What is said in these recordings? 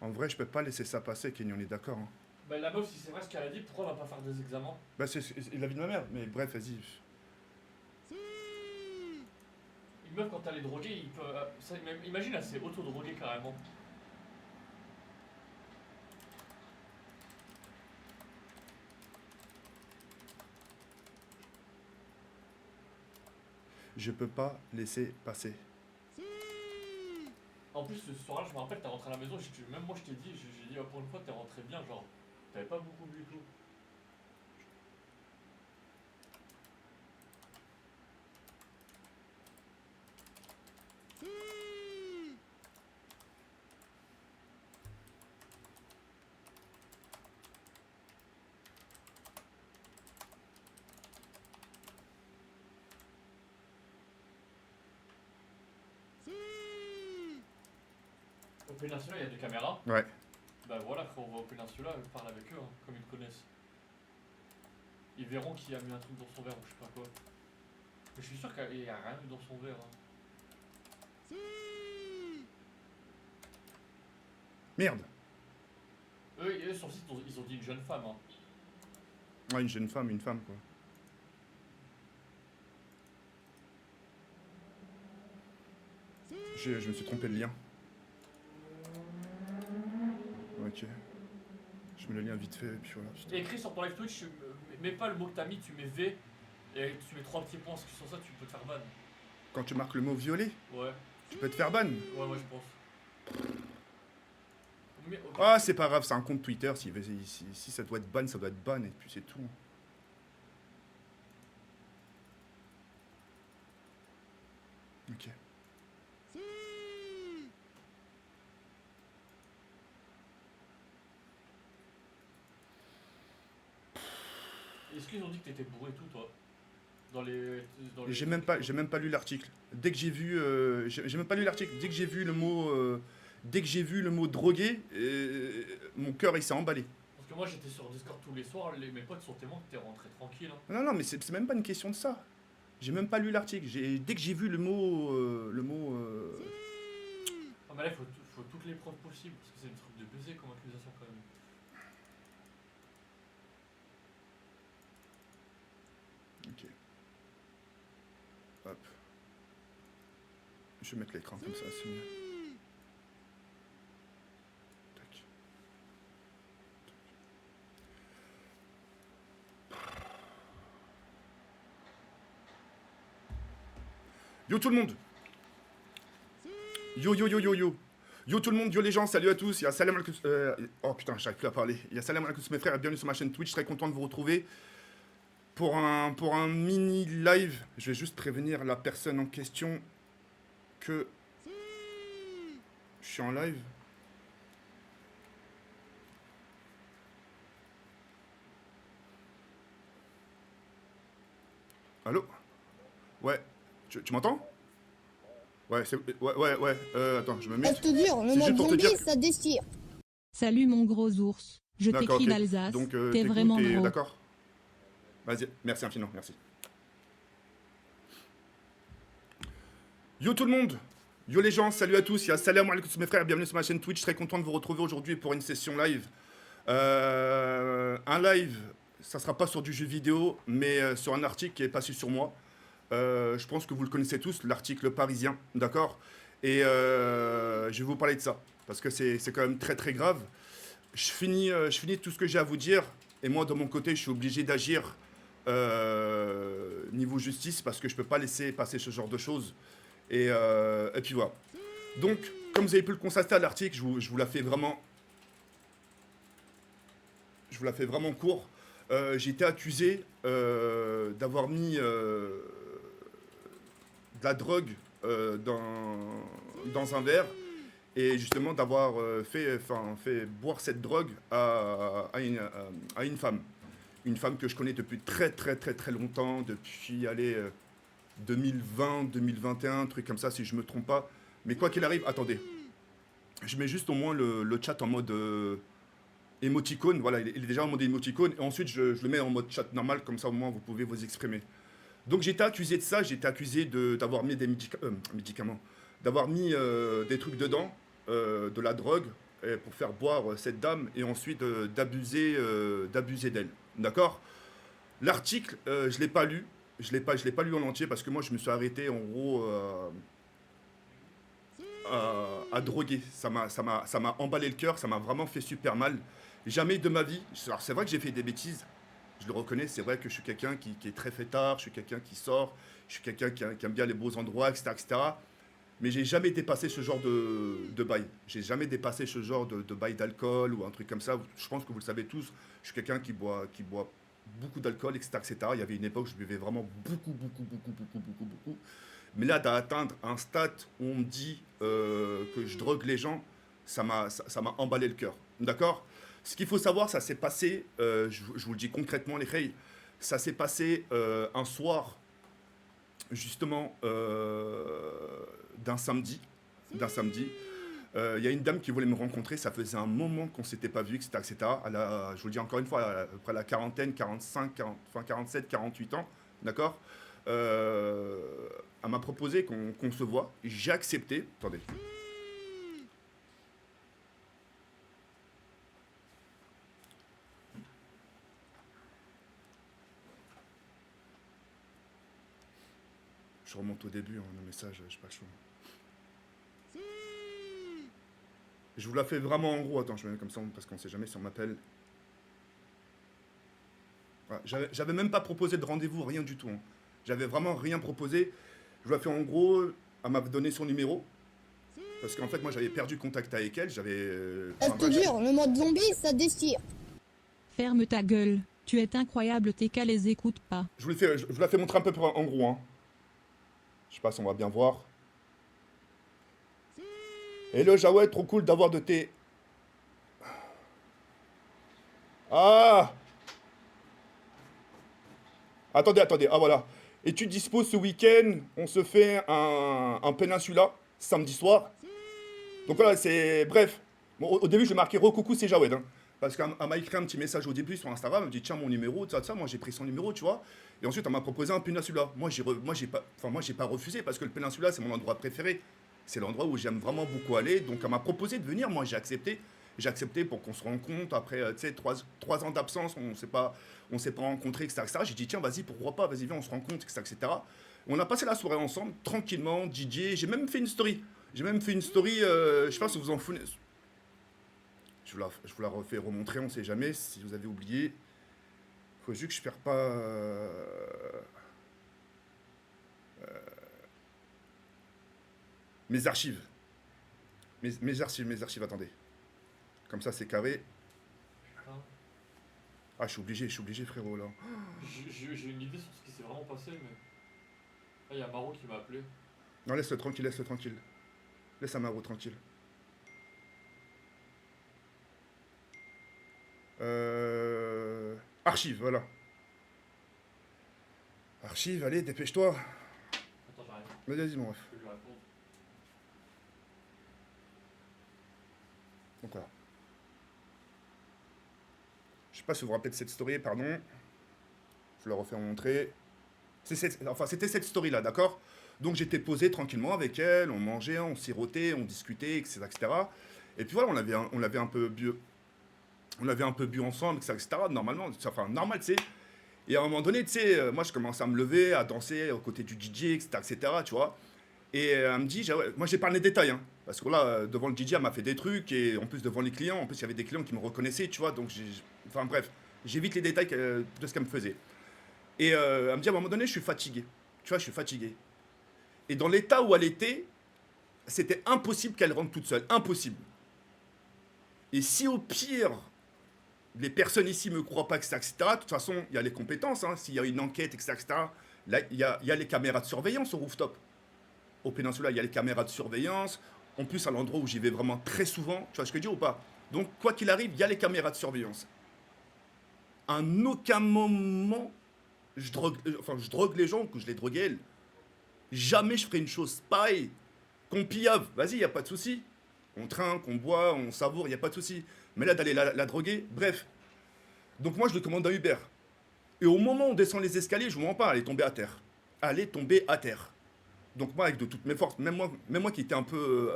En vrai, je peux pas laisser ça passer, Kenny, on est d'accord. Hein. Bah, la meuf, si c'est vrai ce qu'elle a dit, pourquoi elle va pas faire des examens? Bah, c'est la vie de ma mère, mais bref, vas-y. Une meuf, quand elle est droguée, il peut. Imagine, elle s'est auto-droguée carrément. Je peux pas laisser passer. En plus, ce soir-là, je me rappelle, t'es rentré à la maison, même moi je t'ai dit, j'ai dit, oh, pour une fois, t'es rentré bien, genre, t'avais pas beaucoup bu et tout. Au Péninsula, il y a des caméras. Ouais. Bah voilà, quand on va au Péninsula, parle avec eux, hein, comme ils te connaissent. Ils verront qui a mis un truc dans son verre ou je sais pas quoi. Mais je suis sûr qu'il y a rien eu dans son verre. Hein. Merde. Eux, sur le site, ils ont dit une jeune femme. Hein. Ouais, une jeune femme, quoi. Je me suis trompé de lien. Ok. Je mets le lien vite fait et puis voilà. Et écrit sur ton live Twitch, mets pas le mot que t'as mis, tu mets V et tu mets 3 petits points, parce que sur ça tu peux te faire ban. Quand tu marques le mot violet, Ouais. tu peux te faire ban. Ouais, je pense. Mais, okay. Ah, c'est pas grave, c'est un compte Twitter. Si ça doit être ban, ça doit être ban et puis c'est tout. Ok. Est-ce qu'ils ont dit que t'étais bourré et tout, toi? Dans les J'ai même pas lu l'article. Dès que j'ai vu, j'ai même pas lu l'article. Dès que j'ai vu le mot drogué, mon cœur il s'est emballé. Parce que moi j'étais sur Discord tous les soirs, mes potes sont témoins que t'es rentré tranquille. Hein. Non, mais c'est même pas une question de ça. J'ai même pas lu l'article. Dès que j'ai vu le mot, Ah mais là faut toutes les preuves possibles, parce que c'est une truc de baiser comme accusation quand même. Ok. Hop. Je vais mettre l'écran comme ça, c'est mieux. Tac. Yo tout le monde. Yo. Yo tout le monde, yo les gens, salut à tous. Il y a salam alaikum. Oh putain, j'arrive plus à parler. Il y a salam alaikum mes frères, bienvenue sur ma chaîne Twitch. Très content de vous retrouver pour un mini live. Je vais juste prévenir la personne en question que je suis en live. Allô? Ouais. Tu m'entends? Ouais, attends, je me mets. Je te dire, le mode zombie, ça déchire. Salut mon gros ours, je t'écris d'Alsace, t'es vraiment gros. D'accord. Vas-y, merci infiniment, merci. Yo tout le monde, yo les gens, salut à tous, il y a salam alaikum mes frères, bienvenue sur ma chaîne Twitch, très content de vous retrouver aujourd'hui pour une session live. Un live, ça sera pas sur du jeu vidéo, mais sur un article qui est passé sur moi. Je pense que vous le connaissez tous, l'article Parisien, d'accord? Et je vais vous parler de ça, parce que c'est quand même très très grave. Je finis tout ce que j'ai à vous dire, et moi de mon côté, je suis obligé d'agir niveau justice, parce que je peux pas laisser passer ce genre de choses. Et puis voilà. Donc, comme vous avez pu le constater à l'article, je vous la fais vraiment... Je vous la fais vraiment court. J'ai été accusé d'avoir mis... de la drogue dans un verre et justement d'avoir fait boire cette drogue à une femme. Une femme que je connais depuis très très très très longtemps, depuis 2020, 2021, truc comme ça si je me trompe pas. Mais quoi qu'il arrive, attendez. Je mets juste au moins le chat en mode émoticône. Voilà, il est déjà en mode émoticône. Et ensuite je le mets en mode chat normal, comme ça au moins vous pouvez vous exprimer. Donc j'ai été accusé de ça, j'ai été accusé d'avoir mis des médicaments, d'avoir mis des trucs dedans, de la drogue, pour faire boire cette dame et ensuite d'abuser d'elle. D'accord? L'article, je ne l'ai pas lu. Je l'ai pas lu en entier parce que moi, je me suis arrêté en gros à droguer. Ça m'a emballé le cœur, ça m'a vraiment fait super mal. Jamais de ma vie. Alors, c'est vrai que j'ai fait des bêtises. Je le reconnais, c'est vrai que je suis quelqu'un qui est très fêtard, je suis quelqu'un qui sort, je suis quelqu'un qui aime bien les beaux endroits, etc. etc. Mais j'ai jamais dépassé ce genre de bail. J'ai jamais dépassé ce genre de bail d'alcool ou un truc comme ça. Je pense que vous le savez tous. Je suis quelqu'un qui boit beaucoup d'alcool, etc., etc. Il y avait une époque où je buvais vraiment beaucoup. Mais là, d'atteindre un stade où on me dit que je drogue les gens, ça m'a emballé le cœur. D'accord? Ce qu'il faut savoir, ça s'est passé, je vous le dis concrètement, les filles, ça s'est passé un soir, justement, d'un samedi. Il y a une dame qui voulait me rencontrer, ça faisait un moment qu'on ne s'était pas vu, etc., etc. Je vous le dis encore une fois, à peu près la quarantaine, 45, 40, enfin 47, 48 ans, d'accord. Elle m'a proposé qu'on se voit, j'ai accepté. Attendez. Je remonte au début, hein, le message, je sais pas le choix. Je vous la fais vraiment en gros, attends, je me mets comme ça parce qu'on sait jamais si on m'appelle. Voilà, j'avais même pas proposé de rendez-vous, rien du tout. Hein. J'avais vraiment rien proposé. Je vous la fais en gros, elle m'a donné son numéro. Parce qu'en fait, moi, j'avais perdu contact avec elle. Je te jure, le mode zombie, ça déchire. Ferme ta gueule. Tu es incroyable, TK les écoute pas. Je vous la fais montrer un peu en gros. Hein. Je sais pas si on va bien voir. Hello Jawed, trop cool d'avoir de tes... Ah! Attendez, ah voilà. Et tu disposes ce week-end, on se fait un Peninsula, samedi soir. Donc voilà, c'est... Bref. Bon, au début, je marquais coucou, c'est Jawed. Hein, parce qu'elle m'a écrit un petit message au début sur Instagram, elle me dit tiens mon numéro, tout ça. Moi j'ai pris son numéro, tu vois. Et ensuite, elle m'a proposé un Peninsula. Moi, j'ai pas refusé parce que le Peninsula, c'est mon endroit préféré. C'est l'endroit où j'aime vraiment beaucoup aller. Donc, elle m'a proposé de venir. Moi, j'ai accepté. J'ai accepté pour qu'on se rencontre. Après, tu sais, 3 ans d'absence, on ne s'est pas rencontrés, etc. J'ai dit, tiens, vas-y, pourquoi pas, vas-y, viens, on se rencontre, etc. On a passé la soirée ensemble, tranquillement, DJ. J'ai même fait une story. Je sais pas si vous en foutez. Je vous la refais remontrer, on ne sait jamais. Si vous avez oublié, il faut juste que je ne perds pas... mes archives. Mes archives, attendez. Comme ça, c'est carré. Ah, je suis obligé, frérot, là. J'ai une idée sur ce qui s'est vraiment passé, mais... Ah, il y a Maro qui m'a appelé. Non, laisse-le tranquille. Laisse Amaro tranquille. Archives, voilà. Archives, allez, dépêche-toi. Attends, j'arrive. Vas-y, mon ref. Je vais lui répondre. Donc voilà. Je sais pas si vous vous rappelez de cette story, pardon. Je la refais montrer. C'était cette story-là, d'accord? Donc j'étais posé tranquillement avec elle, on mangeait, on sirotait, on discutait, etc., etc. Et puis voilà, on avait un peu bu ensemble, etc., normalement, enfin normal, tu sais. Et à un moment donné, tu sais, moi je commençais à me lever, à danser aux côtés du DJ, etc., tu vois. Et elle me dit, moi j'ai parlé des détails, hein, parce que là, devant le DJ, elle m'a fait des trucs, et en plus devant les clients, en plus il y avait des clients qui me reconnaissaient, tu vois, donc enfin bref, j'évite les détails de ce qu'elle me faisait. Et elle me dit, à un moment donné, je suis fatigué, tu vois, je suis fatigué. Et dans l'état où elle était, c'était impossible qu'elle rentre toute seule, impossible. Et si au pire, les personnes ici me croient pas, etc., de toute façon, il y a les compétences, hein, s'il y a une enquête, etc., là, il y a les caméras de surveillance au rooftop. Au Peninsula, il y a les caméras de surveillance. En plus, à l'endroit où j'y vais vraiment très souvent, tu vois ce que je dis ou pas? Donc, quoi qu'il arrive, il y a les caméras de surveillance. À aucun moment, je drogue les gens ou que je les drogue elles. Jamais je ferai une chose pareille. Qu'on pillave, vas-y, il n'y a pas de souci. On trinque, on boit, on savoure, il n'y a pas de souci. Mais là, d'aller la droguer, bref. Donc, moi, je lui commande un Uber. Et au moment où on descend les escaliers, je ne vous mens pas, elle est tombée à terre. Elle est tombée à terre. Donc moi, avec de toutes mes forces, même moi qui étais un peu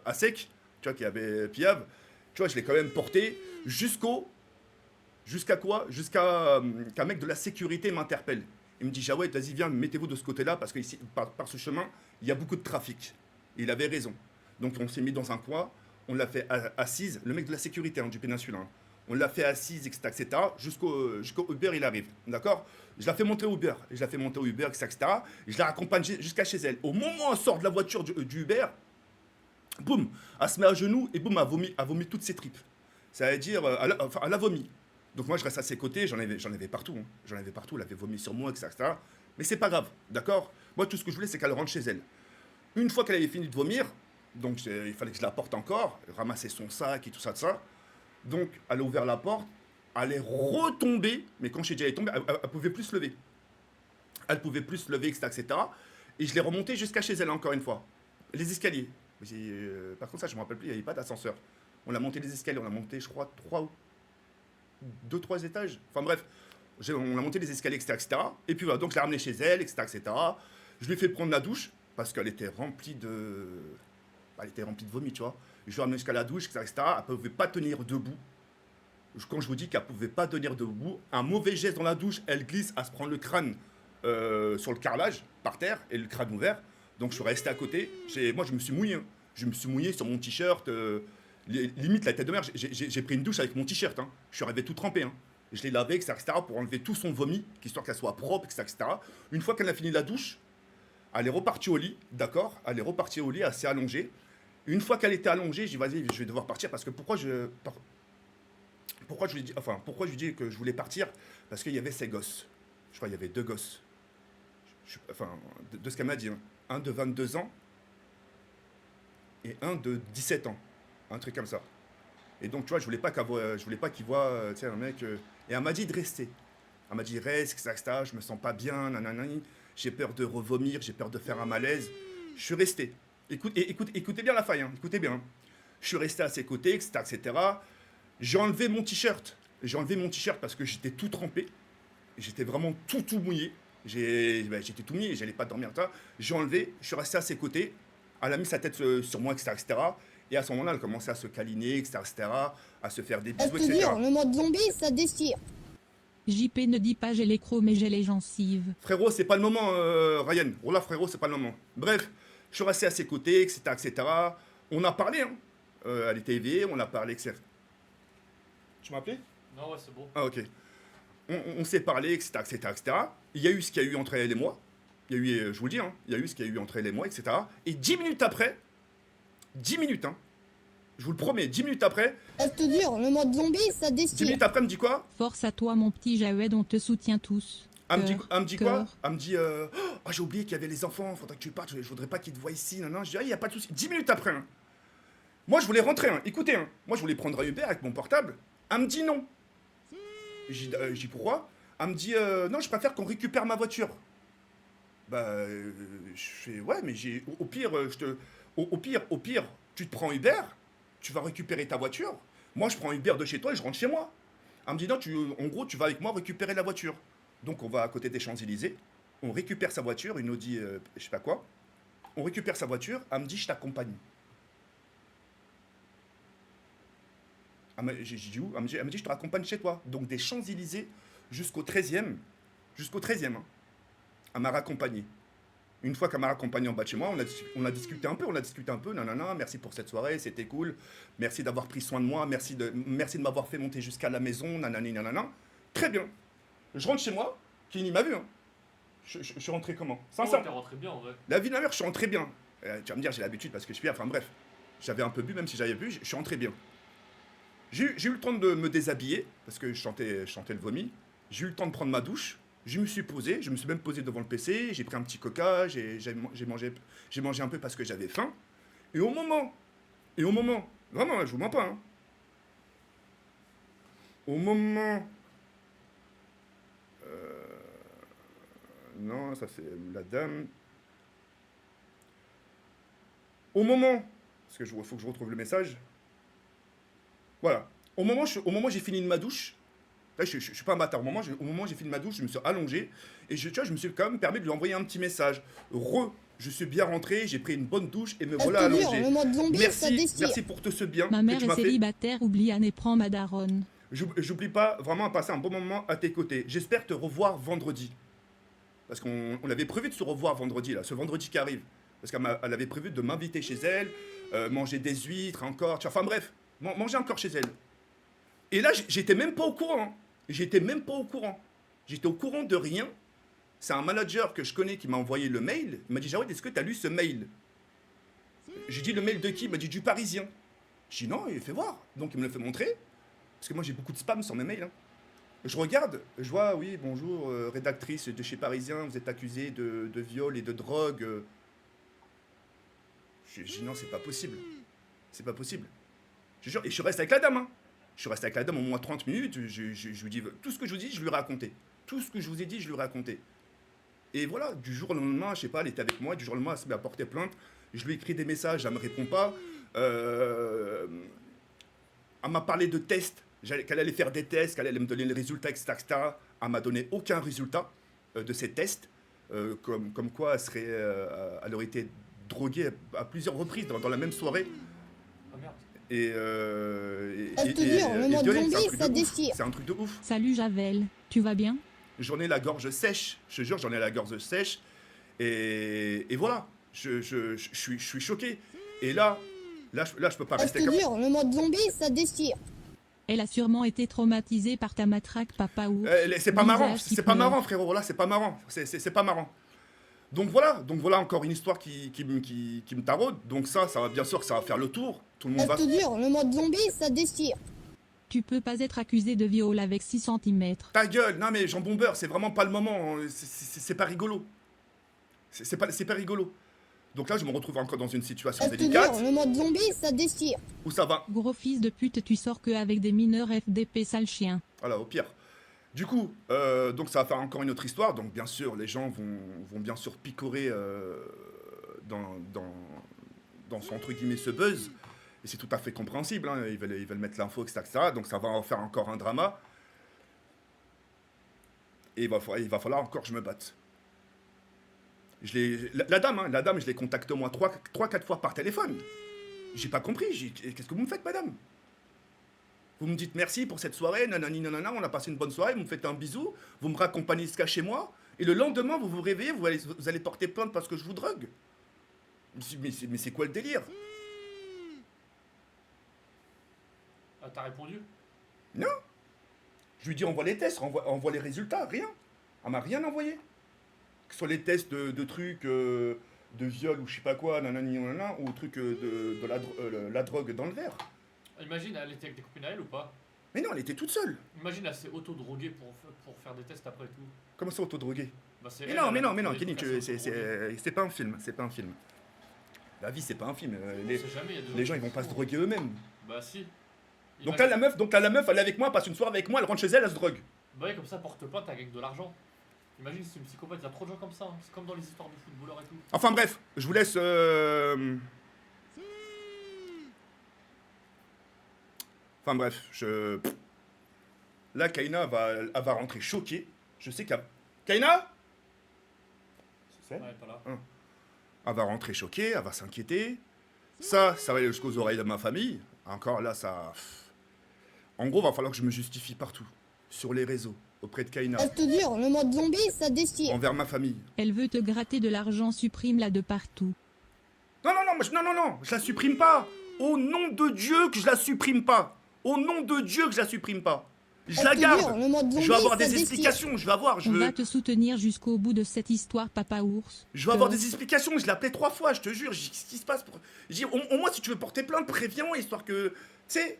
à sec, tu vois, qui avait piave, Tu vois, je l'ai quand même porté jusqu'à quoi? Jusqu'à qu'un mec de la sécurité m'interpelle. Il me dit, Jawed, vas-y, viens, mettez-vous de ce côté-là, parce que ici, par ce chemin, il y a beaucoup de trafic. Et il avait raison. Donc on s'est mis dans un coin, on l'a fait assise, le mec de la sécurité du péninsule, hein. On l'a fait assise, etc., jusqu'au Uber, il arrive, d'accord? Je la fais monter au Uber, etc., et je la raccompagne jusqu'à chez elle. Au moment où elle sort de la voiture du Uber, boum, elle se met à genoux, et boum, elle vomit toutes ses tripes. Ça veut dire, elle a vomi. Donc moi, je reste à ses côtés, j'en avais partout, hein. J'en avais partout, elle avait vomi sur moi, etc., mais c'est pas grave, d'accord? Moi, tout ce que je voulais, c'est qu'elle rentre chez elle. Une fois qu'elle avait fini de vomir, donc il fallait que je la porte encore, ramasser son sac et tout ça, de ça. Donc elle a ouvert la porte, elle est retombée, mais quand je dit elle est tombée, elle pouvait plus se lever. Elle pouvait plus se lever, etc., etc. Et je l'ai remontée jusqu'à chez elle encore une fois. Les escaliers. Par contre ça je me rappelle plus, il n'y avait pas d'ascenseur. On a monté les escaliers, on a monté je crois 2-3 étages. Enfin bref, on a monté les escaliers, etc., etc. Et puis voilà, donc je l'ai ramenée chez elle, etc., etc. Je lui ai fait prendre la douche, parce qu'elle était remplie de... Elle était remplie de vomi, tu vois. Je l'ai ramenée jusqu'à la douche, etc., etc. Elle ne pouvait pas tenir debout. Quand je vous dis qu'elle ne pouvait pas tenir debout, un mauvais geste dans la douche, elle glisse, elle se prend le crâne sur le carrelage, par terre, et le crâne ouvert. Donc je suis resté à côté. Moi, je me suis mouillé. Hein. Je me suis mouillé sur mon t-shirt. Limite, la tête de mer, j'ai pris une douche avec mon t-shirt. Hein. Je suis arrivé tout trempé. Hein. Je l'ai lavé, etc., etc., pour enlever tout son vomi, histoire qu'elle soit propre, etc., etc. Une fois qu'elle a fini la douche, elle est repartie au lit, d'accord? Elle est repartie au lit, assez allongée. Une fois qu'elle était allongée, j'ai dit, vas-y, je vais devoir partir, parce que pourquoi je lui dis que je voulais partir? Parce qu'il y avait ses gosses. Je crois qu'il y avait 2 gosses. De ce qu'elle m'a dit. Hein. Un de 22 ans et un de 17 ans. Un truc comme ça. Et donc, tu vois, je voulais pas qu'il voit un mec... Et elle m'a dit de rester. Elle m'a dit, reste, etc., je me sens pas bien, nanani. J'ai peur de revomir, j'ai peur de faire un malaise. Je suis resté. Écoutez bien la faille, hein, écoutez bien. Je suis resté à ses côtés, etc., etc. J'ai enlevé mon t-shirt. Parce que j'étais tout trempé. J'étais vraiment tout mouillé. J'étais tout mouillé, j'allais pas dormir. J'ai enlevé, je suis resté à ses côtés. Elle a mis sa tête sur moi, etc., etc. Et à ce moment-là, elle commençait à se câliner, etc., etc., à se faire des bisous, etc. Le mode zombie, ça déchire. JP ne dit pas j'ai les crocs mais j'ai les gencives. Frérot, c'est pas le moment, Ryan. Oh là, frérot, c'est pas le moment. Bref, je suis resté à ses côtés, etc., etc. On a parlé, hein. Elle était éveillée, on a parlé, etc. Tu m'as appelé? Non, ouais, c'est bon. Ah, ok. On s'est parlé, etc., etc., etc. Il y a eu ce qu'il y a eu entre elle et moi. Il y a eu, je vous le dis, hein, il y a eu ce qu'il y a eu entre elle et moi, etc. Et 10 minutes après, 10 minutes, hein, je vous le promets, 10 minutes après... Je te jure, le mode zombie, ça déchire. 10 minutes après, elle me dit quoi? Force à toi, mon petit Jawed, on te soutient tous. Elle me dit quoi? Elle me dit, oh, j'ai oublié qu'il y avait les enfants, faudrait que tu partes, je voudrais pas qu'ils te voient ici, non, non. Je dis, il n'y a pas de souci. 10 minutes après, hein. Moi, je voulais rentrer, hein. Écoutez, hein. Moi, je voulais prendre un Uber avec mon portable. Elle me dit non. J'ai dit pourquoi? Elle me dit, non, je préfère qu'on récupère ma voiture. Bah, je fais, ouais, mais au pire, au pire, tu te prends Uber, tu vas récupérer ta voiture. Moi, je prends Uber de chez toi et je rentre chez moi. Elle me dit, non, en gros, tu vas avec moi récupérer la voiture. Donc, on va à côté des Champs-Élysées. On récupère sa voiture, une Audi, je sais pas quoi. On récupère sa voiture. Elle me dit, je t'accompagne. J'ai dit où? Elle me dit, je te raccompagne chez toi. Donc, des Champs-Élysées jusqu'au 13e. Jusqu'au 13e. Hein. Elle m'a raccompagné. Une fois qu'elle m'a raccompagné en bas de chez moi, on a discuté un peu, nanana, merci pour cette soirée, c'était cool, merci d'avoir pris soin de moi, merci de m'avoir fait monter jusqu'à la maison, nanani, nanana. Très bien. Je rentre chez moi, Kenny m'a vu, hein. Je suis rentré comment? Sincère. T'es rentré bien, en vrai. La vie de ma mère, je suis rentré bien. Tu vas me dire, j'ai l'habitude parce que je suis bien, enfin bref. J'avais un peu bu, même si j'avais bu, je suis rentré bien. J'ai eu le temps de me déshabiller, parce que je chantais le vomi. J'ai eu le temps de prendre ma douche. Je me suis posé, je me suis même posé devant le PC, j'ai pris un petit coca, j'ai mangé un peu parce que j'avais faim. Et au moment, vraiment, je vous mens pas, hein, au moment... non, ça c'est la dame. Au moment, parce que faut que je retrouve le message. Voilà. Au moment où j'ai fini de ma douche, là, je suis pas un bâtard. Au moment où j'ai fini ma douche, je me suis allongé et tu vois, je me suis quand même permis de lui envoyer un petit message. Je suis bien rentré, j'ai pris une bonne douche et me Je voilà te jure, allongé. le mode zombie, ça Merci, déchire. merci pour tout ce bien Ma que mère tu est m'as fait. célibataire, oublie Anne et prends ma daronne. J'oublie pas vraiment passer un bon moment à tes côtés. J'espère te revoir vendredi. Parce qu'on avait prévu de se revoir vendredi, là, ce vendredi qui arrive. Parce qu'elle avait prévu de m'inviter chez elle, manger des huîtres encore, enfin bref, manger encore chez elle. Et là, j'étais même pas au courant. Hein. J'étais même pas au courant. J'étais au courant de rien. C'est un manager que je connais qui m'a envoyé le mail. Il m'a dit, Jawed, est-ce que tu as lu ce mail? J'ai dit, le mail de qui? Il m'a dit, du Parisien. J'ai dit, non, il fait voir. Donc il me le fait montrer. Parce que moi, j'ai beaucoup de spam sur mes mails. Hein. Je regarde, je vois, oui, bonjour, rédactrice de chez Parisien, vous êtes accusée de viol et de drogue. Je dis, non, c'est pas possible. C'est pas possible. Je jure, et je reste avec la dame. Hein. Je suis resté avec la dame au moins 30 minutes. Je lui dis, tout ce que je vous dis, je lui ai raconté. Tout ce que je vous ai dit, je lui ai raconté. Et voilà, du jour au lendemain, je sais pas, elle était avec moi, du jour au lendemain, elle s'est porté plainte. Je lui ai écrit des messages, elle me répond pas. Elle m'a parlé de tests, qu'elle allait faire des tests, qu'elle allait me donner les résultats, etc. Elle m'a donné aucun résultat de ces tests, comme quoi elle aurait été droguée à plusieurs reprises dans la même soirée. Ah merde. Je te jure, le mode zombie, ça déchire. C'est un truc de ouf. Salut Javel, tu vas bien? J'en ai la gorge sèche, je te jure, j'en ai la gorge sèche. Et voilà, je suis choqué. Et là, je peux pas Je rester te comme ça. jure, le mode zombie, ça déchire. Elle a sûrement été traumatisée par ta matraque, papa ours. C'est pas marrant, Visage qui c'est pas pleure. marrant, frérot, là, c'est pas marrant. C'est pas marrant. Donc voilà encore une histoire qui me taraude. Donc ça va bien sûr, ça va faire le tour. Tout le Je monde va... te jure, le mode zombie, ça déchire. Tu peux pas être accusé de viol avec 6 cm. Ta gueule, non mais jambon beurre, c'est vraiment pas le moment. C'est pas rigolo. C'est pas rigolo. Donc là, je me retrouve encore dans une situation Je te délicate jure, le mode zombie, ça déchire. où ça va. Gros fils de pute, tu sors que avec des mineurs FDP sale chien. Voilà, au pire. Du coup, donc ça va faire encore une autre histoire. Donc bien sûr, les gens vont bien sûr picorer dans son entre guillemets ce buzz. Et c'est tout à fait compréhensible. Hein. Ils veulent mettre l'info, etc., etc. Donc ça va en faire encore un drama. Et il va falloir encore que je me batte. La dame, je l'ai contactée au moins 3-4 fois par téléphone. J'ai pas compris. Qu'est-ce que vous me faites, madame? Vous me dites merci pour cette soirée, nanani nanana, on a passé une bonne soirée, vous me faites un bisou, vous me raccompagnez jusqu'à chez moi, et le lendemain, vous vous réveillez, vous allez porter plainte parce que je vous drogue. Mais c'est quoi le délire? Ah, t'as répondu? Non. Je lui dis envoie les tests, envoie les résultats, rien. Elle m'a rien envoyé. Que ce soit les tests de trucs de viol ou je sais pas quoi, nanani nanana, ou trucs de la drogue dans le verre. Imagine, elle était avec des copines à elle ou pas? Mais non, elle était toute seule. Imagine, elle s'est auto-droguée pour faire des tests après et tout. Comment ça, autodroguée? Bah, c'est Mais elle, non, elle mais a non, trouvé Kenny, des trucs, elle s'est autodroguée. c'est pas un film, c'est pas un film. La vie, c'est pas un film. On sait jamais, il y a des Les gens, qui ils vont pas se font. droguer eux-mêmes. Bah si. Donc là, la meuf, elle est avec moi, elle passe une soirée avec moi, elle rentre chez elle, elle se drogue. Bah ouais, comme ça, porte plainte, elle gagne de l'argent. Imagine, c'est une psychopathe, il y a trop de gens comme ça. Hein. C'est comme dans les histoires de footballeurs et tout. Enfin bref, je vous laisse... Enfin bref, là, Kaina, elle va rentrer choquée. Je sais qu'elle... Kaina? C'est Ouais, pas là. Elle va rentrer choquée, elle va s'inquiéter. Ça va aller jusqu'aux oreilles de ma famille. Encore là, ça... En gros, va falloir que je me justifie partout. Sur les réseaux, auprès de Kaina. Je te jure, le mode zombie, ça déchire. Envers ma famille. Elle veut te gratter de l'argent, supprime-la de partout. Non, je la supprime pas. Au nom de Dieu que je la supprime pas. Au nom de Dieu que je la supprime pas. Je la te jure, garde. le mode Je vais zombie, avoir ça des déchire. explications. Je vais avoir... On va te soutenir jusqu'au bout de cette histoire, papa ours. Je vais avoir des explications, je l'ai appelé 3 fois, je te jure. Je dis, qu'est-ce qui se passe Je dis, au moins, si tu veux porter plainte, préviens-moi, histoire que... Tu sais,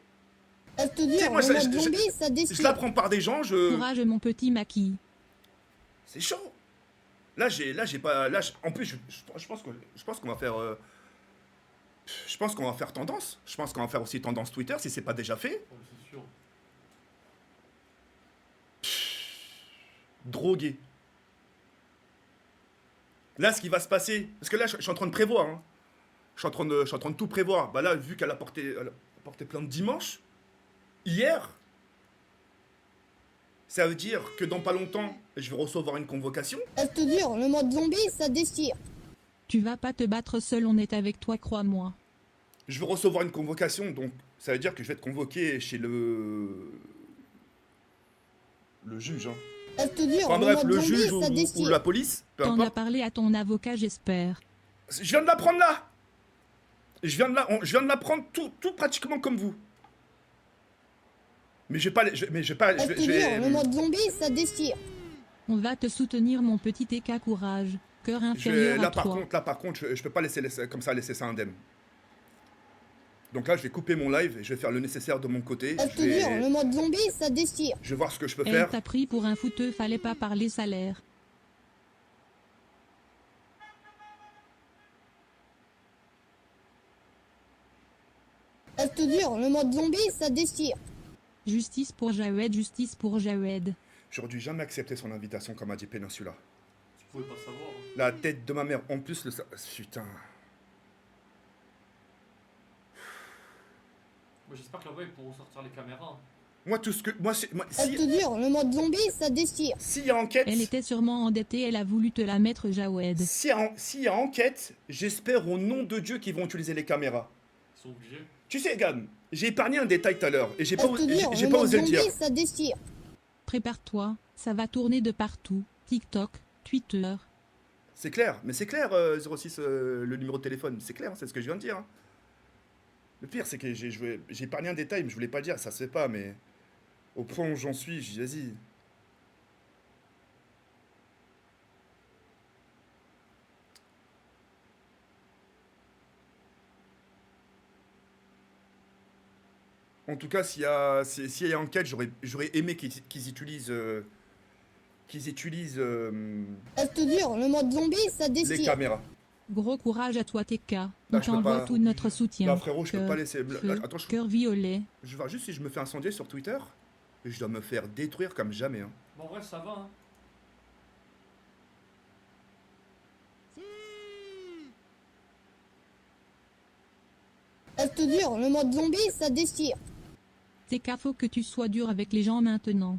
Je te jure, moi, le mode zombie, ça je déchire. l'apprends par des gens, Courage, mon petit maquis. C'est chaud. Là, j'ai pas... Là, en plus, je pense qu'on va faire... Je pense qu'on va faire tendance. Je pense qu'on va faire aussi tendance Twitter, si c'est pas déjà fait. Oh, c'est sûr. Drogué. Là, ce qui va se passer... Parce que là, je suis en train de prévoir. Hein. Je suis en train de tout prévoir. Bah là, vu qu'elle a porté plainte dimanche, hier, ça veut dire que dans pas longtemps, je vais recevoir une convocation. Je te jure, le mode zombie, ça déchire. Tu vas pas te battre seul, on est avec toi, crois-moi. Je veux recevoir une convocation, donc ça veut dire que je vais être convoqué chez le juge. Hein. Enfin bref, le juge ou la police, peu importe. T'en as parlé à ton avocat, j'espère. Je viens de l'apprendre là. Je viens de l'apprendre tout pratiquement comme vous. Mais je vais pas... le mode zombie, ça déchire. On va te soutenir, mon petit TK, courage. Cœur inférieur à toi. Là par contre, je peux pas laisser comme ça laisser ça indemne. Donc là, je vais couper mon live et je vais faire le nécessaire de mon côté. Le mode zombie, ça déchire. Je vais voir ce que je peux faire. Elle t'a pris pour un fouteux, fallait pas parler salaire. Elle te dure, le mode zombie, ça déchire. Justice pour Jawed, justice pour Jawed. J'aurais dû jamais accepter son invitation comme a dit Peninsula. Tu pouvais pas savoir. Hein. La tête de ma mère, en plus le... Putain... Moi j'espère que là-bas ils pourront sortir les caméras. Hein. Moi tout ce que... Elle te dure, le mode zombie, ça déchire. S'il y a enquête... Elle était sûrement endettée, elle a voulu te la mettre, Jawed. S'il y a enquête, j'espère au nom de Dieu qu'ils vont utiliser les caméras. Ils sont obligés. Tu sais, Gam, j'ai épargné un détail tout à l'heure et j'ai pas osé le dire. Ça déchire. Prépare-toi, ça va tourner de partout. TikTok, Twitter. C'est clair, mais c'est clair, 06, le numéro de téléphone, c'est clair, c'est ce que je viens de dire. Hein. Le pire, c'est que j'ai épargné un détail, mais je voulais pas le dire, ça se fait pas, mais au point où j'en suis, je dis vas-y. En tout cas, s'il y a enquête, j'aurais aimé qu'ils utilisent... Elle te dure, le mode zombie, ça déchire. Les caméras. Gros courage à toi, TK. On t'envoie tout notre soutien. Là, frérot, je peux pas laisser... Attends, cœur violet. Je vois juste si je me fais incendier sur Twitter, je dois me faire détruire comme jamais. Hein. Bon, en vrai, ça va. Hein. Elle te dure, le mode zombie, ça déchire. TK, faut que tu sois dur avec les gens maintenant.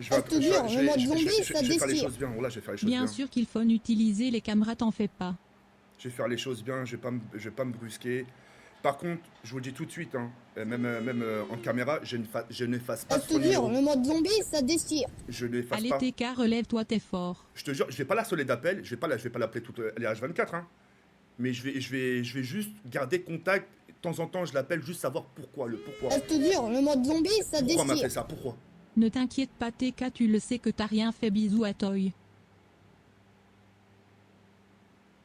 Je vais faire les choses bien. Voilà, je vais faire les choses bien. Bien sûr qu'il faut utiliser les caméras, t'en fais pas. Je vais faire les choses bien, je vais pas me brusquer. Par contre, je vous le dis tout de suite, hein, même en caméra, je n'efface pas son numéro. Le mode zombie, ça déchire. Je n'efface pas. Allez, TK, relève-toi, t'es fort. Je te jure, je vais pas la soler d'appel, je vais pas l'appeler toutes les H24, hein. Mais je vais juste garder contact. De temps en temps, je l'appelle, juste savoir pourquoi, le pourquoi. Elle te dure, le mode zombie, ça déchire. Pourquoi m'a fait ça? Pourquoi? Ne t'inquiète pas, TK, tu le sais que t'as rien fait, bisous à Toy.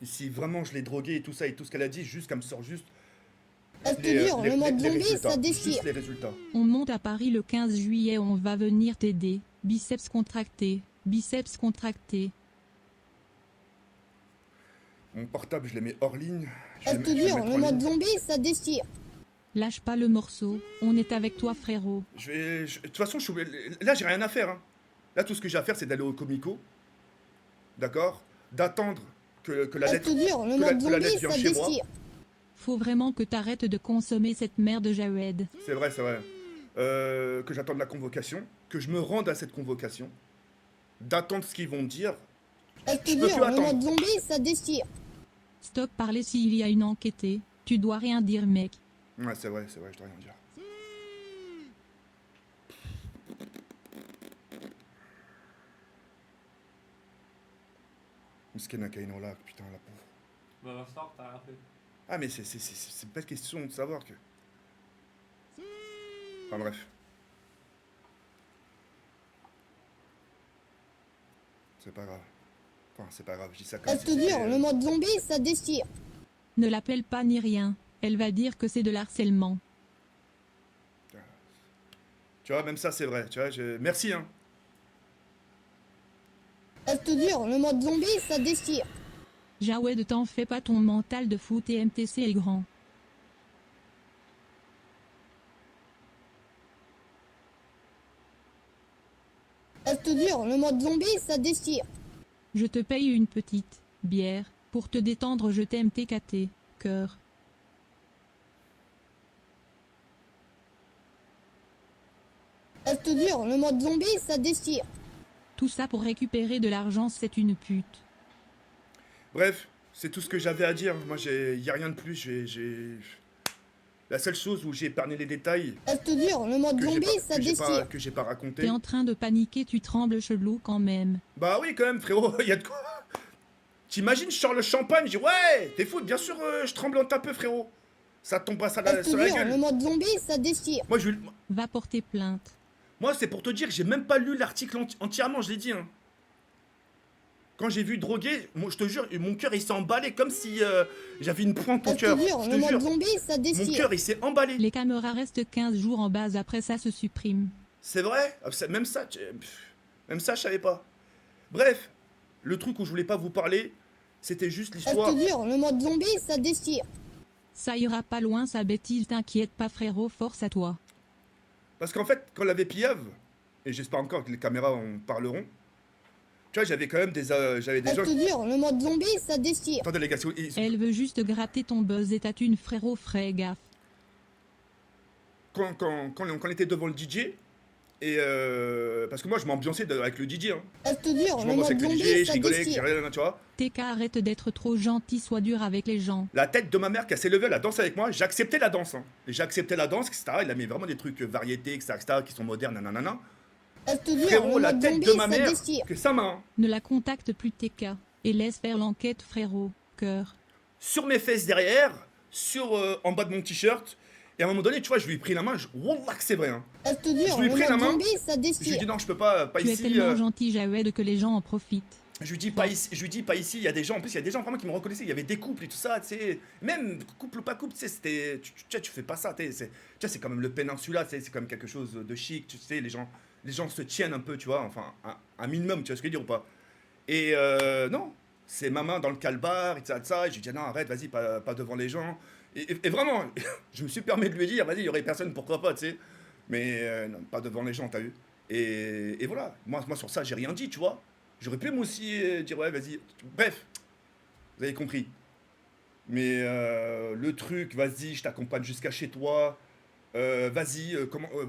Et si vraiment je l'ai drogué et tout ça et tout ce qu'elle a dit, juste qu'elle me sort juste... Elle te dure, le mode zombie, ça déchire. Juste les résultats. On monte à Paris le 15 juillet, on va venir t'aider. Biceps contracté, biceps contracté. Mon portable, je le mets hors ligne. Elle te dure, le mode zombie, ça déchire. Lâche pas le morceau, on est avec toi, frérot. De toute façon, là, j'ai rien à faire. Hein. Là, tout ce que j'ai à faire, c'est d'aller au Comico. D'accord? D'attendre que la lettre vienne chez moi. Faut vraiment que t'arrêtes de consommer cette merde, Jawed. C'est vrai, c'est vrai. Que j'attende la convocation, que je me rende à cette convocation, d'attendre ce qu'ils vont me dire. Je peux plus attendre. Le mode zombie, ça déchire. Stop parler s'il y a une enquêtée. Tu dois rien dire, mec. Ouais, c'est vrai, je dois rien dire. Miskena Kainola, putain, la pauvre. Bah, Vincent, t'as rien fait. Ah, mais c'est pas question de savoir que... Enfin, bref. C'est pas grave. Enfin, c'est pas grave, je dis ça comme Elle te dure, le mode zombie, ça déchire. Ne l'appelle pas ni rien. Elle va dire que c'est de l'harcèlement. Tu vois, même ça, c'est vrai. Tu vois, merci, hein. Elle te dure, le mode zombie, ça déchire. Jawed, t'en fais pas, ton mental de foot et MTC est grand. Elle te dure, le mode zombie, ça déchire. Je te paye une petite bière. Pour te détendre, je t'aime, TKT. Cœur. Je te jure, le mode zombie, ça déchire. Tout ça pour récupérer de l'argent, c'est une pute. Bref, c'est tout ce que j'avais à dire. Moi, il n'y a rien de plus. La seule chose où j'ai épargné les détails Je te jure, le mode zombie, ça déchire. que j'ai pas raconté. T'es en train de paniquer, tu trembles chelou quand même. Bah oui, quand même, frérot, il y a de quoi. T'imagines, je sors le champagne, je dis ouais, t'es fou, bien sûr, je tremblante un peu, frérot. Ça tombe pas Je te sur la jure, le gueule. mode zombie, ça déchire. Va porter plainte. Moi, c'est pour te dire que j'ai même pas lu l'article entièrement, je l'ai dit. Hein. Quand j'ai vu droguer, moi, je te jure, mon cœur il s'est emballé comme si j'avais une pointe au Je cœur. te jure, Je le te mode jure, zombie, ça mon déchire. cœur il s'est emballé. Les caméras restent 15 jours en base, après ça se supprime. C'est vrai. Même ça, même ça, je savais pas. Bref, le truc où je voulais pas vous parler, c'était juste Je l'histoire. te jure, le mode zombie, ça déchire. Ça ira pas loin, sa bêtise, t'inquiète pas frérot, force à toi. Parce qu'en fait, quand la Piave, et j'espère encore que les caméras en parleront, tu vois, j'avais quand même j'avais des Je gens. te jure, le mode zombie, ça déchire. Attendez les gars, Elle veut juste gratter ton buzz et ta thune frérot, frais gaffe. quand on était devant le DJ, et parce que moi je m'ambiançais avec le DJ, hein. Je te jure, Je le m'ambiançais mode avec le DJ, zombie, je ça rigolais, déchire. tu vois. TK, arrête d'être trop gentil, sois dur avec les gens. La tête de ma mère qui s'est levée, elle a dansé avec moi, j'ai accepté la danse. Hein. Et j'ai accepté la danse, etc. Il a mis vraiment des trucs variétés, etc., qui sont modernes, nanana. Je te jure, Frérot, le la mode tête zombie, de ma ça mère, déchire. que ça m'a. Ne la contacte plus TK. Et laisse faire l'enquête frérot, cœur. Sur mes fesses derrière, en bas de mon t-shirt. Et à un moment donné, tu vois, je lui ai pris la main. Wallah que c'est vrai. Hein. Je te jure, Je lui ai le pris la mode main. zombie, ça Je lui ai déchire. dit non, je peux pas Tu es ici. tellement gentil Jawed que les gens en profitent. Je lui dis pas ici. Je lui dis pas ici. Il y a des gens. En plus, il y a des gens vraiment qui me reconnaissaient. Il y avait des couples et tout ça. Tu sais, même couple ou pas couple, tu sais, c'était. Tu fais pas ça. Tu sais, c'est quand même le péninsula. Tu sais, c'est quand même quelque chose de chic. Tu sais, les gens se tiennent un peu, tu vois. Enfin, un minimum. Tu vois ce que je veux dire ou pas? Et non. C'est ma main dans le calbar, et ça. Et je lui dis non, arrête, vas-y, pas devant les gens. Et vraiment, je me suis permis de lui dire, vas-y, il y aurait personne, pourquoi pas, tu sais. Mais non, pas devant les gens, t'as vu. Et voilà, moi sur ça, j'ai rien dit, tu vois. J'aurais pu moi aussi dire, ouais, vas-y. Bref, vous avez compris. Mais le truc, vas-y, je t'accompagne jusqu'à chez toi. Vas-y,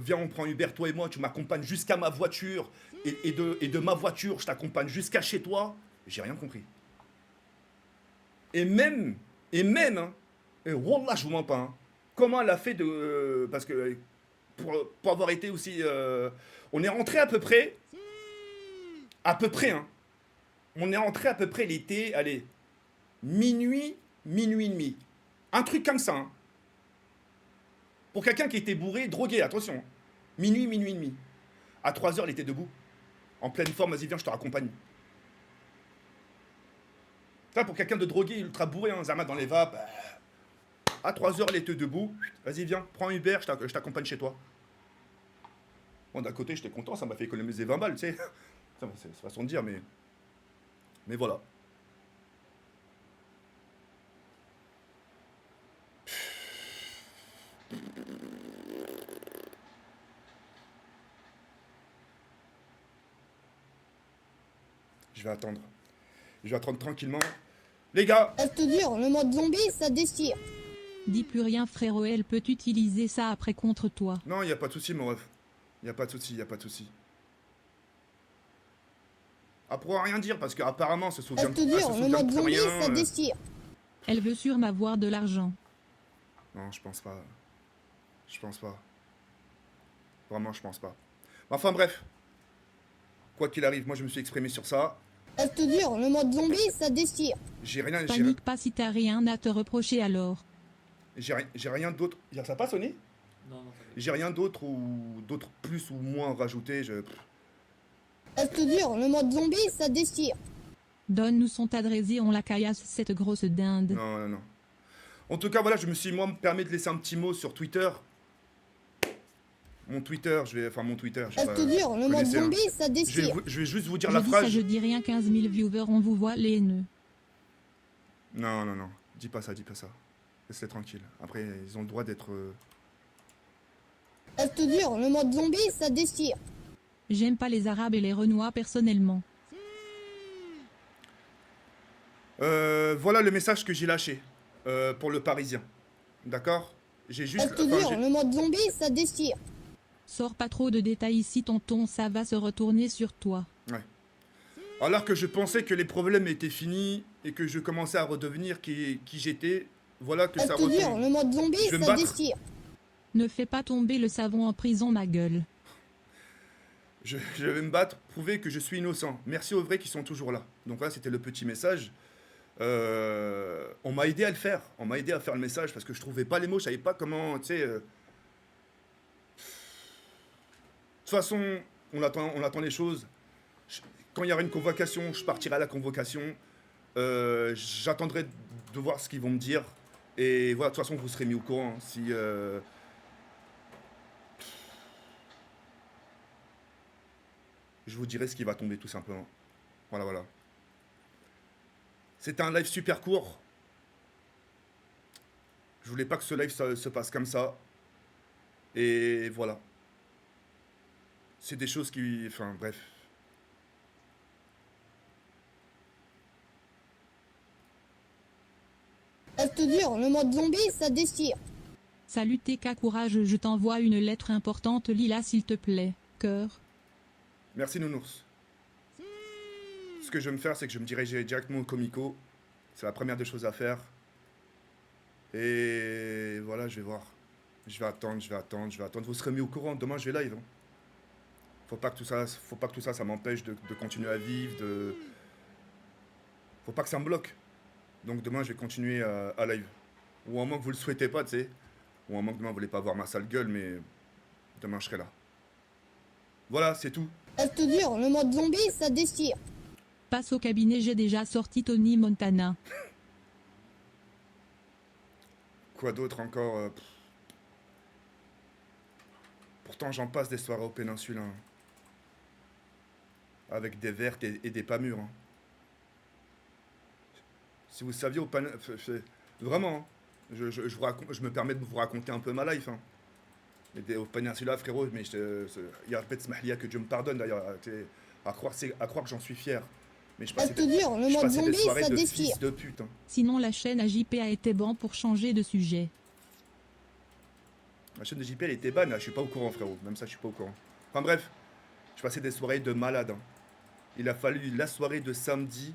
viens, on prend Uber, toi et moi, tu m'accompagnes jusqu'à ma voiture. Et de ma voiture, je t'accompagne jusqu'à chez toi. J'ai rien compris. Et même, hein, et wallah, je vous mens pas, hein, comment elle a fait parce que pour avoir été aussi, on est rentré à peu près, hein, on est rentré à peu près l'été, allez, minuit et demi, un truc comme ça, hein. Pour quelqu'un qui était bourré, drogué, attention, hein. Minuit et demi, à 3h, elle était debout, en pleine forme, vas-y, viens, je te raccompagne. Ça, pour quelqu'un de drogué, ultra bourré, hein, Zama dans les vapes, à 3h, elle était debout. Vas-y, viens, prends Uber, je t'accompagne chez toi. Bon, d'un côté, j'étais content, ça m'a fait économiser 20 balles, tu sais. C'est façon de dire, mais voilà. Je vais attendre. Je vais attendre tranquillement. Les gars, Je te jure, le mode zombie, ça déchire. Dis plus rien frérot, elle peut utiliser ça après contre toi. non, il n'y a pas de souci, mon ref. Il n'y a pas de souci, il n'y a pas de souci. Elle pourra rien dire parce qu'apparemment, se Je souvient te jure, le mode de zombie, rien. ça déchire. Elle veut sûrement avoir de l'argent. Non, je pense pas. Je pense pas. Vraiment, je pense pas. Enfin, bref. Quoi qu'il arrive, moi, je me suis exprimé sur ça. Je te jure, le mode zombie, ça déchire. J'ai rien, Panique pas si t'as rien à te reprocher alors. j'ai rien d'autre. Ça a pas sonné? Non, non, t'inquiète. J'ai rien d'autre ou d'autres plus ou moins rajouté. Je te jure, le mode zombie, ça déchire. Donne-nous son adresse et on la caillasse cette grosse dinde. Non, non, non. En tout cas, voilà, je me suis moi permis de laisser un petit mot sur Twitter. Mon Twitter, mon Twitter. Je te jure, le mode zombie, ça déchire. Je vais juste vous dire Je la dis phrase. ça, je dis rien, 15 000 viewers, on vous voit les haineux. Non, non, non. Dis pas ça, dis pas ça. Laisse-les tranquille. Après, ils ont le droit d'être. Je te jure, le mode zombie, ça déchire. J'aime pas les arabes et les renois personnellement. Voilà le message que j'ai lâché pour le Parisien. D'accord? J'ai Je juste. te jure, le mode zombie, ça déchire. Sors pas trop de détails ici tonton, ça va se retourner sur toi. Ouais. Alors que je pensais que les problèmes étaient finis et que je commençais à redevenir qui j'étais, voilà que Je ça te jure, retombe. le mode zombie, Je vais me ça battre. déchire. Ne fais pas tomber le savon en prison ma gueule. Je vais me battre, prouver que je suis innocent. Merci aux vrais qui sont toujours là. Donc là, c'était le petit message. On m'a aidé à le faire. On m'a aidé à faire le message parce que je trouvais pas les mots, je savais pas comment, tu sais. De toute façon, on attend les choses. Quand il y aura une convocation, je partirai à la convocation. J'attendrai de voir ce qu'ils vont me dire. Et voilà, de toute façon, vous serez mis au courant. Hein, si. Je vous dirai ce qui va tomber, tout simplement. Voilà, voilà. C'était un live super court. Je voulais pas que ce live se passe comme ça. Et voilà. C'est des choses qui... Enfin, bref. Je te jure, le mode zombie, ça déchire. Salut TK Courage, je t'envoie une lettre importante, lis-la s'il te plaît. Cœur. Merci, Nounours. Ce que je vais me faire, c'est que je me dirigerai directement au Comico. C'est la première des choses à faire. Et voilà, je vais voir. Je vais attendre. Vous serez mis au courant. Demain, je vais live. Hein. Faut pas que tout ça, ça m'empêche de continuer à vivre. Faut pas que ça me bloque. Donc demain, je vais continuer à live. Ou à moins que vous le souhaitez pas, tu sais. Ou à moins que demain, vous voulez pas voir ma sale gueule, mais demain, je serai là. Voilà, c'est tout. Je te jure, le mode zombie, ça déchire. Passe au cabinet, j'ai déjà sorti Tony Montana. Quoi d'autre encore Pourtant, j'en passe des soirées au péninsule. Hein. Avec des vertes et des pas mûres. Hein. Si vous saviez, vraiment, hein, je me permets de vous raconter un peu ma life. Hein. Au péninsula, frérot, mais il y a que Dieu me pardonne d'ailleurs. À croire que j'en suis fier. Mais je Je passais te jure, le mode des zombie, soirées ça de déchire. fils de pute. Hein. Sinon la chaîne AJP a été bon pour changer de sujet. La chaîne de JP, elle était ban, là, je suis pas au courant, frérot. Même ça, je suis pas au courant. Enfin bref, je passais des soirées de malade. Hein. Il a fallu la soirée de samedi,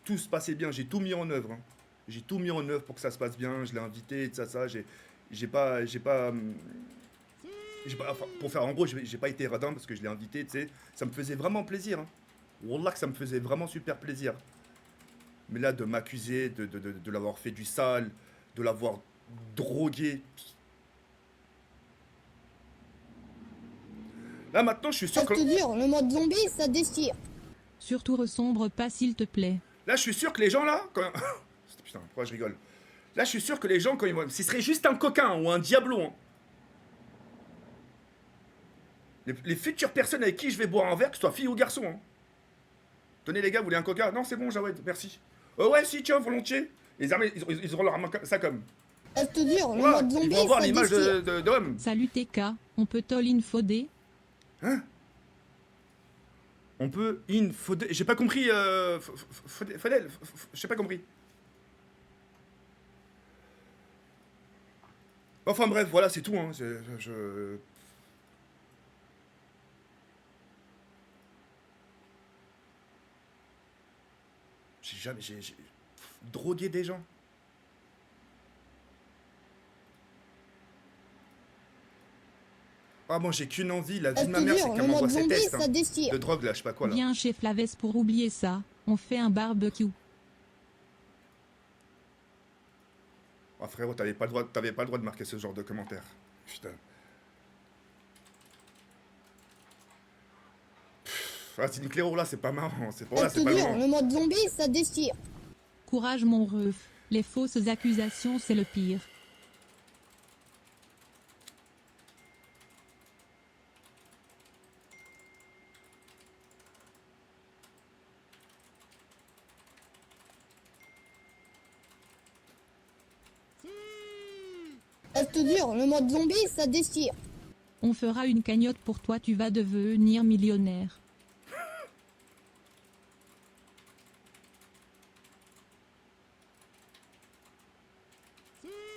tout se passait bien, j'ai tout mis en œuvre. Hein. J'ai tout mis en œuvre pour que ça se passe bien, je l'ai invité, et ça, enfin, pour faire en gros, j'ai pas été radin parce que je l'ai invité, tu sais. Ça me faisait vraiment plaisir. Hein. Wallah que ça me faisait vraiment super plaisir. Mais là, de m'accuser de l'avoir fait du sale, de l'avoir drogué. Là, maintenant, je suis sûr Je que... te jure, le mode zombie, ça déchire. Surtout resombre pas s'il te plaît. Là, je suis sûr que les gens, là... Quand... Putain, pourquoi je rigole? Là, je suis sûr que les gens, quand ils vont... Ce serait juste un coquin ou un diablo. Hein. Les futures personnes avec qui je vais boire un verre, que ce soit fille ou garçon. Hein. Tenez, les gars, vous voulez un coca? Non, c'est bon, Jawed, merci. Ouais, si, tiens, volontiers. Les armées, ils auront leur ça comme... Je te jure, le Voilà, mode zombie, ils vont avoir ça l'image déchire. d'homme. Salut TK, on peut all infodé? Hein? On peut infodé... J'ai pas compris... Fadel, j'ai pas compris. Enfin bref, voilà, c'est tout. Hein. J'ai drogué des gens. Ah bon, j'ai qu'une envie, la vie Je de ma te mère, c'est jure, qu'elle le m'envoie mode ses zombie, tests. ça Hein, déchire. de drogue, là, je sais pas quoi, là. Viens chez Flaves pour oublier ça. On fait un barbecue. Ah frérot, t'avais pas le droit de marquer ce genre de commentaires. Putain. Ah, c'est une cléro, là, c'est pas marrant. C'est pas, Je là, te c'est pas jure, marrant. le mode zombie, ça déchire. Courage mon ref. Les fausses accusations c'est le pire. Je te jure, le mode zombie, ça déchire. On fera une cagnotte pour toi, tu vas devenir millionnaire.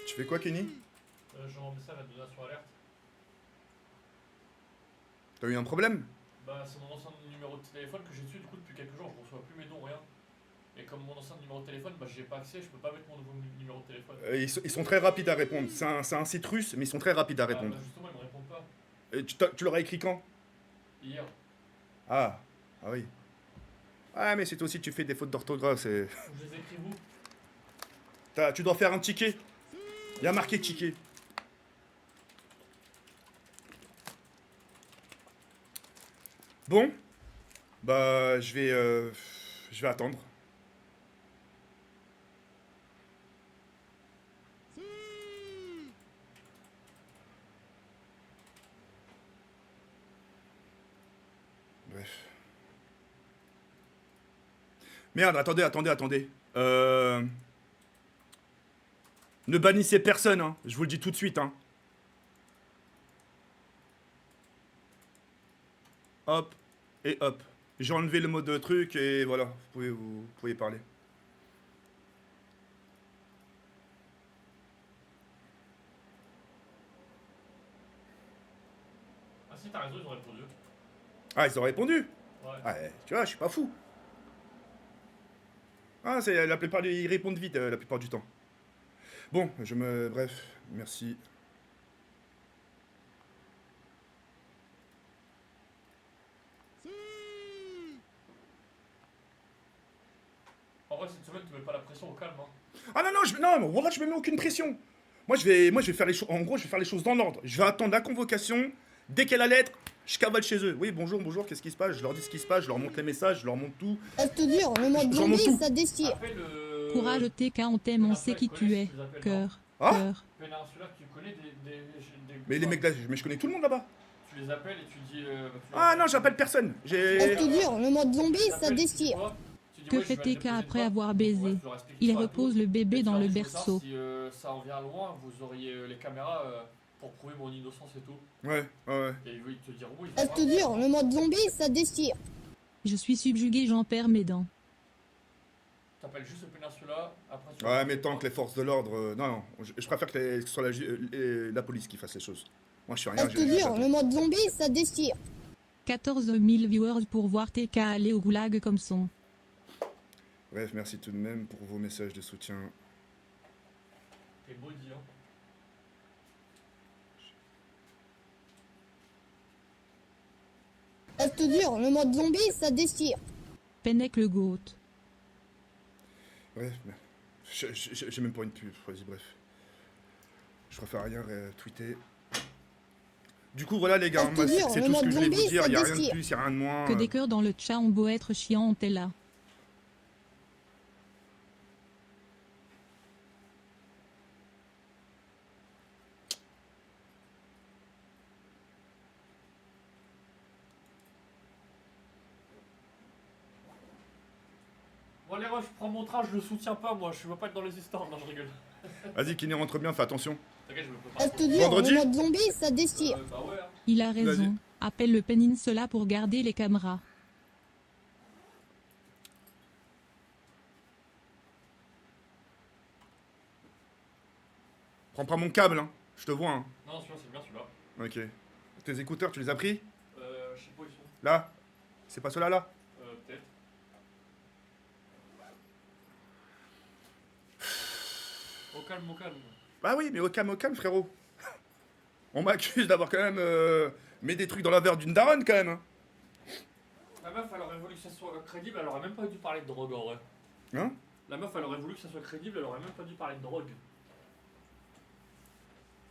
Tu fais quoi, Kenny? J'envoie un message à Donna sur alerte. T'as eu un problème? Bah, c'est mon ancien numéro de téléphone que j'ai dessus, du coup, depuis quelques jours, je reçois plus mes dons, rien. Et comme mon ancien numéro de téléphone, bah, j'ai pas accès, je peux pas mettre mon nouveau numéro de téléphone. Ils sont très rapides à répondre. C'est un site russe, mais ils sont très rapides à Bah, répondre. justement, ils me répondent pas. Et tu leur as écrit quand? Hier. Ah, ah oui. Ah, mais c'est toi aussi, tu fais des fautes d'orthographe. Je les écris vous. Tu dois faire un ticket. Il y a marqué ticket. Bon, bah je vais attendre. Bref. Merde, attendez. Ne bannissez personne, hein. Je vous le dis tout de suite, hein. Hop, et hop. J'ai enlevé le mot de truc et voilà, vous pouvez parler. Ah si, t'as raison, ils ont répondu. Ah, ils ont répondu? Ouais. Ah, tu vois, je suis pas fou. Ah, c'est la plupart ils répondent vite la plupart du temps. Bon, bref, merci. En vrai, cette semaine, tu mets pas la pression au calme, hein. Ah non, non, voilà, je me mets aucune pression. Moi, je vais faire les choses. En gros, je vais faire les choses dans l'ordre. Je vais attendre la convocation. Dès qu'elle a la lettre, je cavale chez eux. Oui, bonjour, qu'est-ce qui se passe? Je leur dis ce qui se passe, je leur montre les messages, je leur montre tout. Reste dur, le mode J'en monte zombie, tout. ça déchire. Appelle Courage TK, on t'aime, on sait qui tu es. Cœur, Ah cœur. Péninsula, tu connais des Mais les mecs là, mais je connais tout le monde là-bas. Tu les appelles et tu dis. Ah non, j'appelle personne. Reste dur, le mode zombie, ça déchire. Que fait TK après avoir baisé? Il repose le bébé dans le berceau. Si ça en vient loin, vous auriez les caméras pour prouver mon innocence et tout. Ouais. Et ils te diront oui. Reste dur, le mode zombie, ça déchire. Je suis subjugué, j'en perds mes dents. T'appelles juste Péninsula, après tu. Ouais, mais tant que les forces de l'ordre. Non, je préfère que ce soit la police qui fasse les choses. Moi, je suis rien. Reste dur, le mode zombie, ça déchire. 14 000 viewers pour voir TK aller au goulag comme son. Bref, merci tout de même pour vos messages de soutien. T'es beau dit, hein. Reste dur, le mode zombie, ça déchire. Pennec le goat. Bref, j'ai même pas une pub. Vas-y, bref. Je préfère rien tweeter. Du coup, voilà les gars, moi, c'est tout ce que je voulais vous dire. Il n'y a rien de plus, il n'y a rien de moins. Que des cœurs dans le chat ont beau être chiant, t'es là. Bon, allez, je prends mon train, je le soutiens pas, moi. Je veux pas être dans les histoires. Non, je rigole. Vas-y, Kiné, rentre bien, fais attention. T'inquiète, je me prépare. Reste dur, Vendredi le mode zombie, ça déchire. Bah ouais, hein. Il a raison. Appelle le Peninsula pour garder les caméras. Prends pas mon câble, hein. Je te vois, hein. Non, celui-là, c'est bien celui-là. Ok. Tes écouteurs, tu les as pris? Je sais pas où ils sont. Là? C'est pas ceux-là, là? Peut-être. Au calme, au calme. Bah oui, mais au calme, frérot. On m'accuse d'avoir quand même mis des trucs dans la verre d'une daronne, quand même. Hein. La meuf, elle aurait voulu que ça soit crédible, elle aurait même pas dû parler de drogue en vrai. Hein? La meuf, elle aurait voulu que ça soit crédible, elle aurait même pas dû parler de drogue.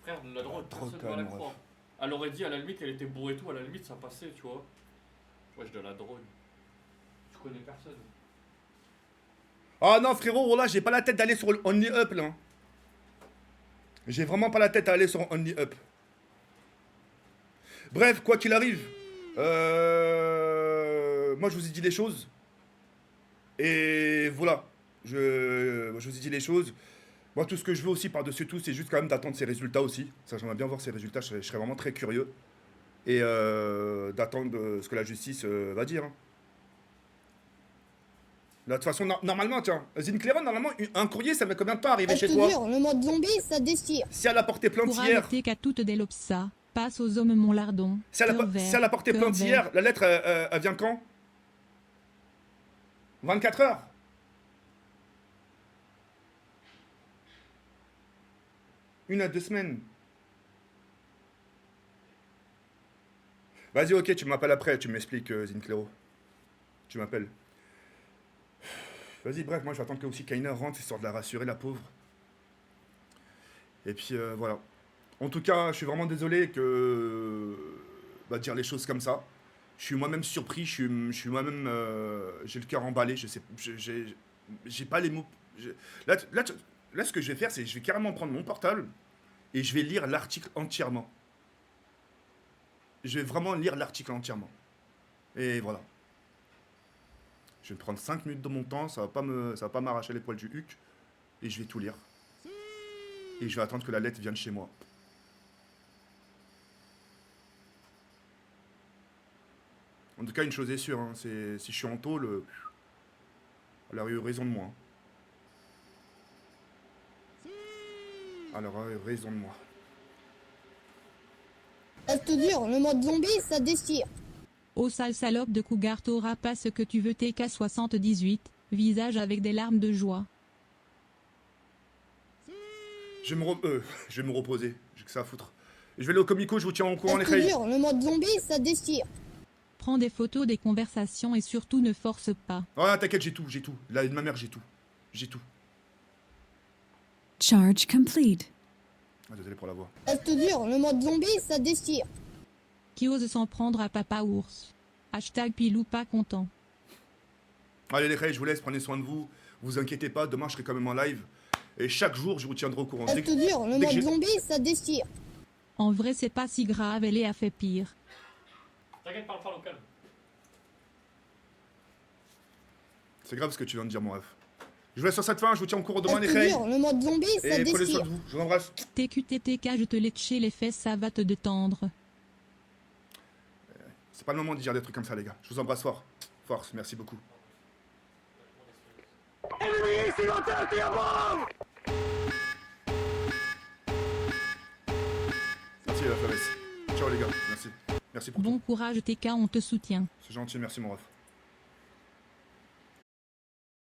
Frère, la drogue, personne ne doit la croire. Elle aurait dit à la limite qu'elle était bourrée et tout, à la limite ça passait, tu vois. Wesh, de la drogue. Tu connais personne. Ah non, frérot, voilà, j'ai pas la tête d'aller sur le Only Up, là. J'ai vraiment pas la tête à aller sur Only Up. Bref, quoi qu'il arrive, moi je vous ai dit les choses. Et voilà, je vous ai dit les choses. Moi, tout ce que je veux aussi par-dessus tout, c'est juste quand même d'attendre ces résultats aussi. Ça, j'aimerais bien voir ces résultats, je serais vraiment très curieux. Et d'attendre ce que la justice va dire. Hein. Là, de toute façon, normalement, tiens, Zincleron, normalement, un courrier, ça met combien de temps à arriver chez toi? Dur, le mode zombie, ça déchire. Si elle a porté plainte Courage hier. TK toute des lopsa. Passe aux hommes mon lardon. Si elle a porté cœur plainte vert. hier, la lettre, elle vient quand? 24 heures. Une à 2 semaines. Vas-y, ok, tu m'appelles après, tu m'expliques, Zinclero. Tu m'appelles. Vas-y, bref, moi je vais attendre que aussi Kaina rentre, histoire de la rassurer, la pauvre. Et puis voilà. En tout cas, je suis vraiment désolé que dire les choses comme ça. Je suis moi-même surpris, je suis moi-même, j'ai le cœur emballé. Je sais, j'ai pas les mots. Là, ce que je vais faire, c'est je vais carrément prendre mon portable et je vais lire l'article entièrement. Je vais vraiment lire l'article entièrement. Et voilà. Je vais prendre 5 minutes de mon temps, ça va pas m'arracher les poils du huc. Et je vais tout lire. Et je vais attendre que la lettre vienne chez moi. En tout cas, une chose est sûre, hein, c'est si je suis en tôle, elle aurait eu raison de moi. Hein. Elle aurait eu raison de moi. Reste dur, le mode zombie, ça déchire. Ô sale salope de cougar, t'auras pas ce que tu veux. TK78, visage avec des larmes de joie. Je vais me reposer, j'ai que ça à foutre. Je vais aller au Comico, je vous tiens au courant les Reste filles. dur, le mode zombie, ça déchire. Prends des photos des conversations et surtout ne force pas. Ah, t'inquiète, j'ai tout. Là, de ma mère, j'ai tout. J'ai tout. Charge complete. Ah, désolé pour la voix. Reste dur, le mode zombie, ça déchire. Qui ose s'en prendre à papa ours. Hashtag Pilou pas content. Allez les filles, je vous laisse, prenez soin de vous. Vous inquiétez pas, demain je serai quand même en live. Et chaque jour, je vous tiendrai au courant. Reste dur, le dès que mode j'ai- zombie, ça déchire. En vrai c'est pas si grave, elle a fait pire. T'inquiète, parle au calme. C'est grave ce que tu viens de dire, mon ref. Je vous laisse sur cette fin, je vous tiens au courant demain les Reste filles. dur, le mode zombie, ça Et prenez soin déchire. de vous, je vous embrasse. TQTTK, je te lécher les fesses, ça va te détendre. C'est pas le moment de dire des trucs comme ça les gars. Je vous embrasse fort. Force, merci beaucoup. Merci la Faves. Ciao les gars, merci. Merci pour tout. Bon courage TK, on te soutient. C'est gentil, merci mon ref.